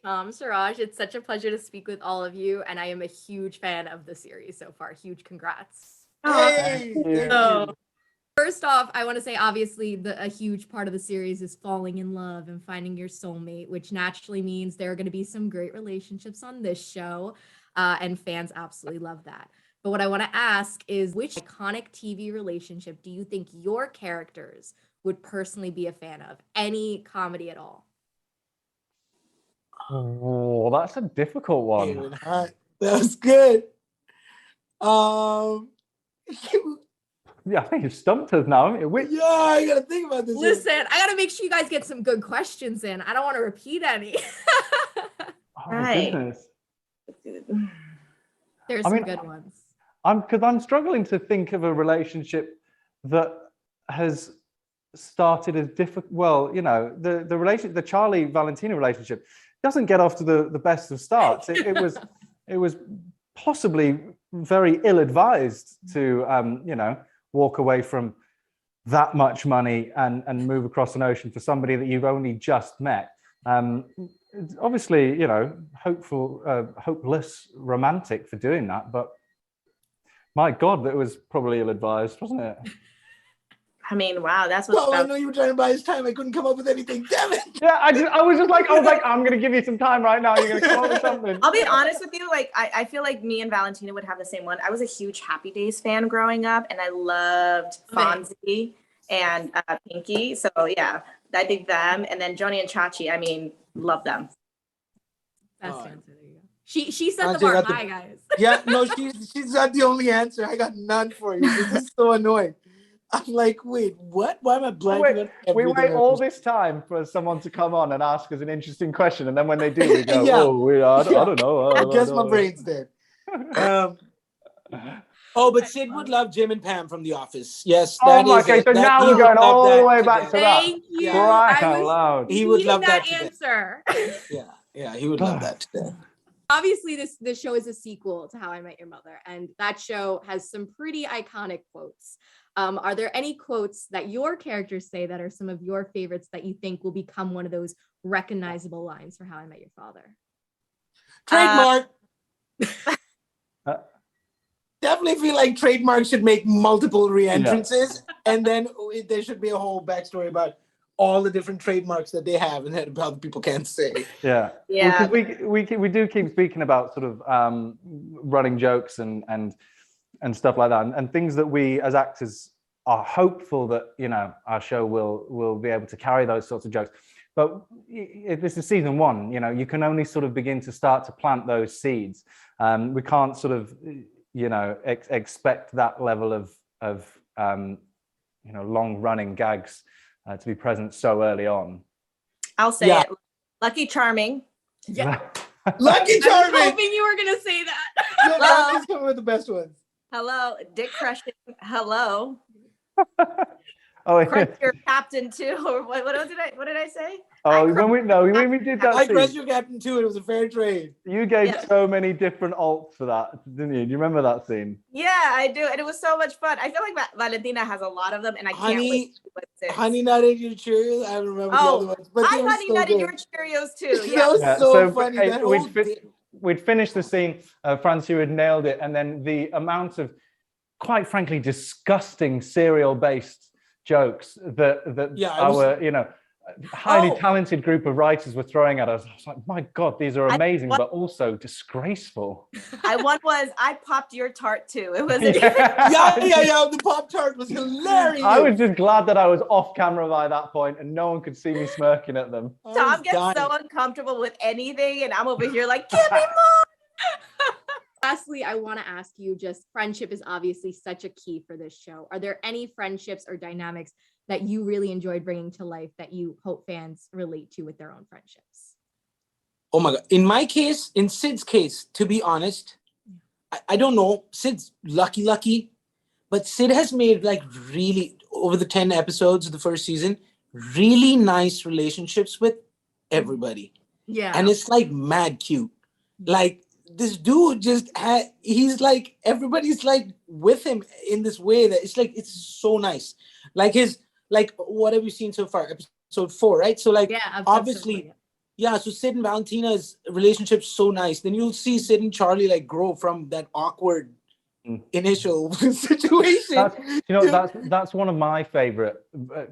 Tom, Suraj. It's such a pleasure to speak with all of you, and I am a huge fan of the series so far. Huge congrats. Hey, thank you. First off, I want to say obviously a huge part of the series is falling in love and finding your soulmate, which naturally means there are going to be some great relationships on this show, and fans absolutely love that. But what I want to ask is, which iconic TV relationship do you think your characters would personally be a fan of? Any comedy at all? Oh, that's a difficult one. That was good. Yeah, I think you've stumped us now. Yeah, I gotta think about this. Listen, I gotta make sure you guys get some good questions in. I don't want to repeat any. Oh, goodness. There's some good ones. I'm struggling to think of a relationship that has started as difficult. Well, you know, the Charlie Valentina relationship doesn't get off to the best of starts. It was possibly very ill-advised to you know, walk away from that much money and move across an ocean for somebody that you've only just met. Obviously, you know, hopeless romantic for doing that, but my God, that was probably ill-advised, wasn't it? I mean, wow, that's what. Well, I know you were trying to buy his time. I couldn't come up with anything. Damn it! Yeah, I was like, I'm gonna give you some time right now. You're gonna come up with something. I'll be honest with you. Like, I feel like me and Valentina would have the same one. I was a huge Happy Days fan growing up, and I loved Fonzie and Pinky. So yeah, I think them. And then Joni and Chachi. I mean, love them. Best answer. There you go. She set the bar high, guys. Yeah, no, she's not the only answer. I got none for you. This is so annoying. I'm like, wait, what? Why am I blanking? We wait all this time for someone to come on and ask us an interesting question, and then when they do, we go, I don't know. I guess my brain's dead. But Sid would love Jim and Pam from The Office. Yes. Okay, so now we're going all the way back to that. Thank you. Right out loud. He would love that answer. Yeah, he would love that today. Obviously, this show is a sequel to How I Met Your Mother, and that show has some pretty iconic quotes. Are there any quotes that your characters say that are some of your favorites that you think will become one of those recognizable lines for How I Met Your Father? Trademark. Definitely feel like Trademark should make multiple re-entrances, and then there should be a whole backstory about all the different trademarks that they have and that other people can't say. Yeah. Yeah. We do keep speaking about sort of running jokes and stuff like that, and things that we as actors are hopeful that, you know, our show will be able to carry those sorts of jokes. But this is season one, you know, you can only sort of begin to start to plant those seeds. We can't sort of, you know, expect that level of you know, long running gags to be present so early on. I'll say it. Lucky Charming. Yeah. Lucky Charming. I was hoping you were gonna say that. Hello. Coming with the best ones. Hello, Dick Crushing. Hello. Oh, Crush your captain too, or what did I say? Oh, when we did that, I crushed your captain too. It was a fair trade. You gave so many different alts for that, didn't you? Do you remember that scene? Yeah, I do, and it was so much fun. I feel like Valentina has a lot of them, and I can't wait to see what's in. Honey Nutted Your Cheerios. I don't remember the other ones, but I Honey Nutted Your Cheerios too. Yeah, that was so funny. We'd finished the scene. Francia had nailed it, and then the amount of, quite frankly, disgusting cereal-based jokes that our, you know, highly talented group of writers were throwing at us. I was like, my God, these are amazing, but also disgraceful. One was, I popped your tart too. It was the Pop Tart was hilarious. I was just glad that I was off camera by that point and no one could see me smirking at them. Tom gets so uncomfortable with anything, and I'm over here like, give me more. Lastly, I want to ask you, just friendship is obviously such a key for this show. Are there any friendships or dynamics that you really enjoyed bringing to life that you hope fans relate to with their own friendships? Oh my God. In my case, in Sid's case, to be honest, I don't know. Sid's lucky, but Sid has made, like, really, over the 10 episodes of the first season, really nice relationships with everybody. Yeah. And it's like mad cute. Like, this dude he's like, everybody's like with him in this way that it's so nice. Like what have you seen so far? Episode 4, right? So like, obviously, Yeah, so Sid and Valentina's relationship's so nice. Then you'll see Sid and Charlie like grow from that awkward initial situation. That's one of my favorite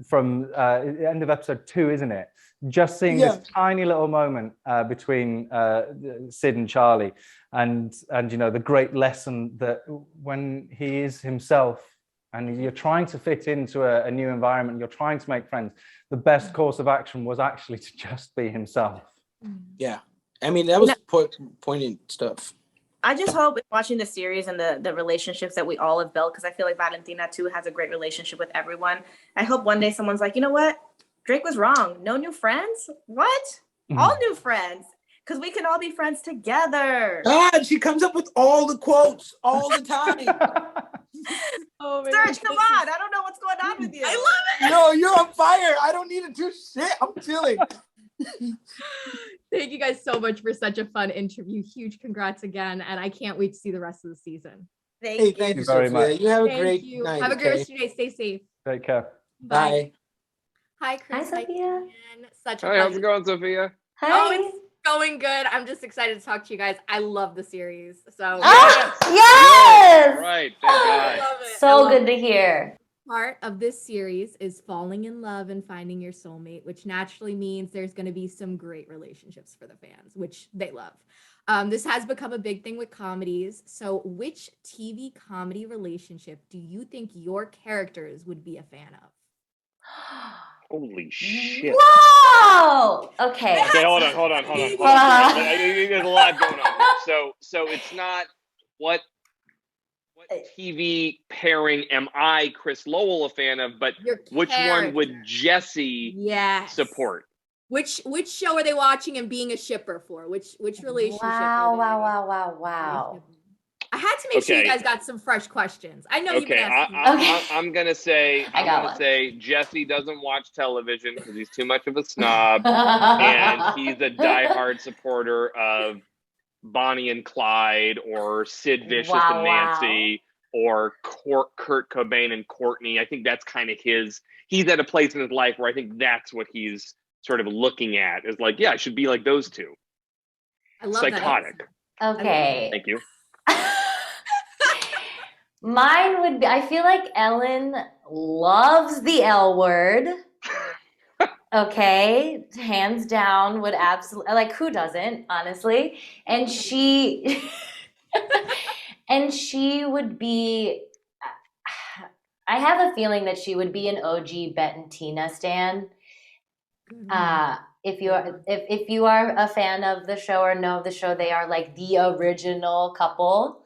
from the end of episode 2, isn't it? Just seeing this tiny little moment between Sid and Charlie, and the great lesson that when he is himself and you're trying to fit into a new environment, you're trying to make friends, the best course of action was actually to just be himself. Yeah, I mean, that was poignant stuff. I just hope watching the series and the relationships that we all have built, because I feel like Valentina too has a great relationship with everyone. I hope one day someone's like, you know what? Drake was wrong. No new friends? What? All new friends. Because we can all be friends together. God, she comes up with all the quotes all the time. Suraj, come on. I don't know what's going on with you. I love it. No, you're on fire. I don't need to do shit. I'm chilling. Thank you guys so much for such a fun interview. Huge congrats again. And I can't wait to see the rest of the season. Thank Thank you you very Sophia. much. You have a Thank great you. night. Have a great rest of your day. Stay safe. Take care. Bye. Hi, Chris. Hi, Sophia. Ken. Such a Hi, how's pleasure. it going, Sophia? Hi. Oh, it's going good. I'm just excited to talk to you guys. I love the series. So Yes. Right, thank I God. love it. I So love good it. to hear. Part of this series is falling in love and finding your soulmate, which naturally means there's going to be some great relationships for the fans, which they love. This has become a big thing with comedies. So which TV comedy relationship do you think your characters would be a fan of? Holy shit. Whoa. Okay. Okay, hold on. There's a lot going on here. So it's not what TV pairing am I, Chris Lowell, a fan of, but Your which one would character. Jesse Yes. support? Which show are they watching and being a shipper for? Which relationship? Wow. are they- Wow. I had to make sure you Okay. guys got some fresh questions. I know you've been Okay, asking. I'm gonna say Jesse doesn't watch television because he's too much of a snob, and he's a diehard supporter of Bonnie and Clyde, or Sid Vicious and Nancy, or Kurt Cobain and Courtney. I think that's kind of he's at a place in his life where I think that's what he's sort of looking at, is like, yeah, I should be like those two. I love Psychotic. that. Okay. Thank you. Mine would be, I feel like Ellen loves the L word. Okay, hands down, would absolutely, like, who doesn't, honestly? And she would be, I have a feeling that she would be an OG Bet and Tina stan. If you are a fan of the show or know of the show, they are like the original couple.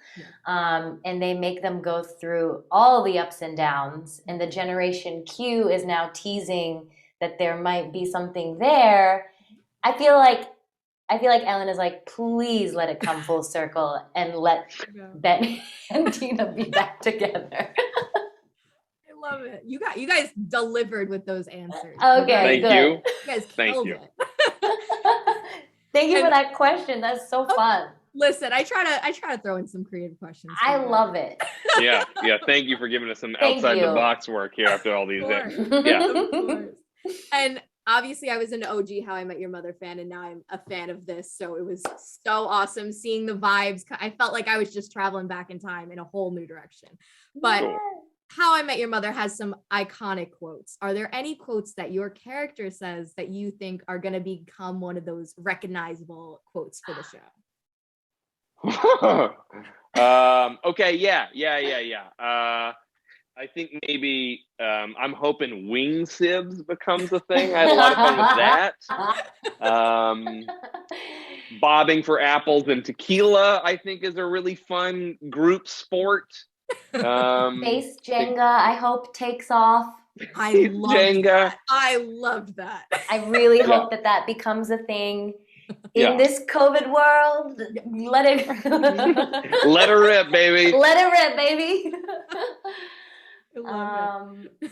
And they make them go through all the ups and downs. And the Generation Q is now teasing that there might be something there. I feel like Ellen is like, please let it come full circle and let Ben and Tina be back together. I love it. You guys delivered with those answers. Okay, Thank good. you. You guys Thank killed you. it. Thank you for that question. That's so fun. Listen, I try to throw in some creative questions. I love it. Yeah. Thank you for giving us some Thank outside the you. box work here after all these. Of course. Yeah. Of course. And obviously I was an OG How I Met Your Mother fan, and now I'm a fan of this. So it was so awesome seeing the vibes. I felt like I was just traveling back in time in a whole new direction. But Cool. How I Met Your Mother has some iconic quotes. Are there any quotes that your character says that you think are going to become one of those recognizable quotes for the show? Okay, yeah. I think maybe I'm hoping wing sibs becomes a thing. I had a lot of fun with that. Bobbing for apples and tequila, I think, is a really fun group sport. Space Jenga, I hope, takes off. I Jenga. loved that. I really hope that becomes a thing in this COVID world. Let it Let her rip, baby. Let it rip, baby. I love it.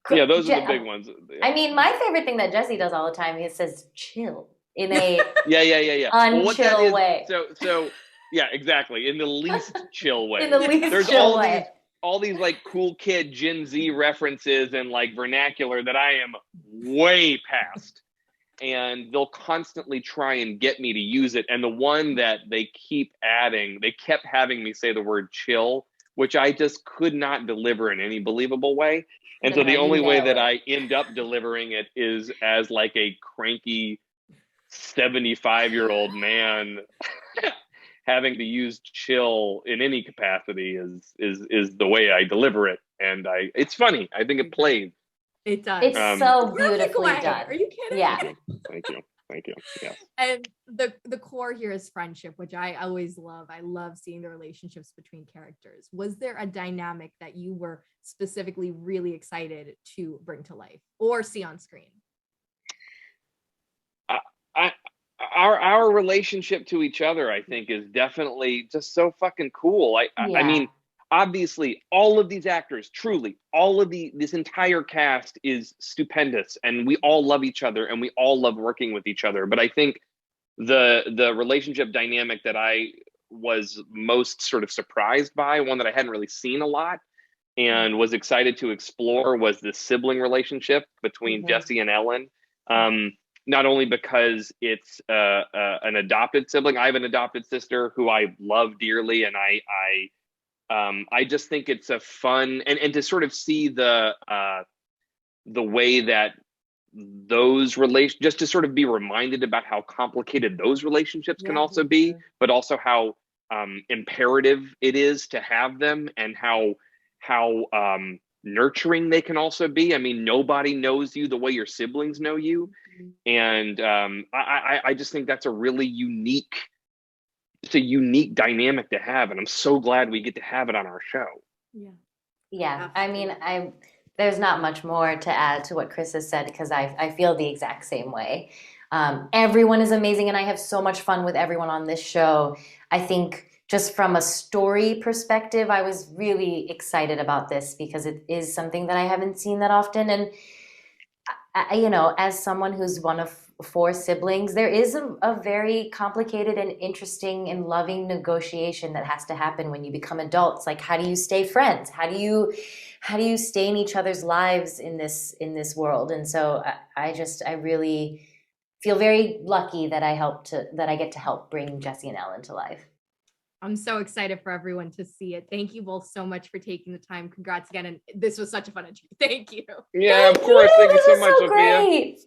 Yeah, those are the big ones. I mean, my favorite thing that Jesse does all the time, he says chill in a Yeah. unchill way. So yeah, exactly. In the least chill way. In the least There's chill way. all these like cool kid Gen Z references and like vernacular that I am way past. and they'll constantly try and get me to use it. And the one that they kept having me say the word chill, which I just could not deliver in any believable way. And so the only way that I end up delivering it is as like a cranky 75-year-old man having to use chill in any capacity is the way I deliver it. And it's funny. I think it plays. It does. It's so beautifully done. Are you kidding? Yeah. Thank you. Yeah. And the core here is friendship, which I always love. I love seeing the relationships between characters. Was there a dynamic that you were specifically really excited to bring to life or see on screen? Our relationship to each other, I think, is definitely just so fucking cool. I mean, obviously, all of these actors, truly, all of this entire cast is stupendous, and we all love each other, and we all love working with each other. But I think the relationship dynamic that I was most sort of surprised by, one that I hadn't really seen a lot, and was excited to explore, was the sibling relationship between Jesse and Ellen. Not only because it's an adopted sibling. I have an adopted sister who I love dearly, and I just think it's a fun and to sort of see the way that those relations, just to sort of be reminded about how complicated those relationships can also be, but also how imperative it is to have them, and how nurturing they can also be. I mean, nobody knows you the way your siblings know you. And I just think that's a really unique dynamic to have. And I'm so glad we get to have it on our show. Yeah. I mean, there's not much more to add to what Chris has said, because I feel the exact same way. Everyone is amazing, and I have so much fun with everyone on this show. I think just from a story perspective, I was really excited about this because it is something that I haven't seen that often. And as someone who's one of 4 siblings, there is a very complicated and interesting and loving negotiation that has to happen when you become adults. Like, how do you stay friends? How do you stay in each other's lives in this world? And so I really feel very lucky that I get to help bring Jesse and Ellen to life. I'm so excited for everyone to see it. Thank you both so much for taking the time. Congrats again. And this was such a fun interview. Thank you. Yeah, of course. Thank you so much, Sophia. Great.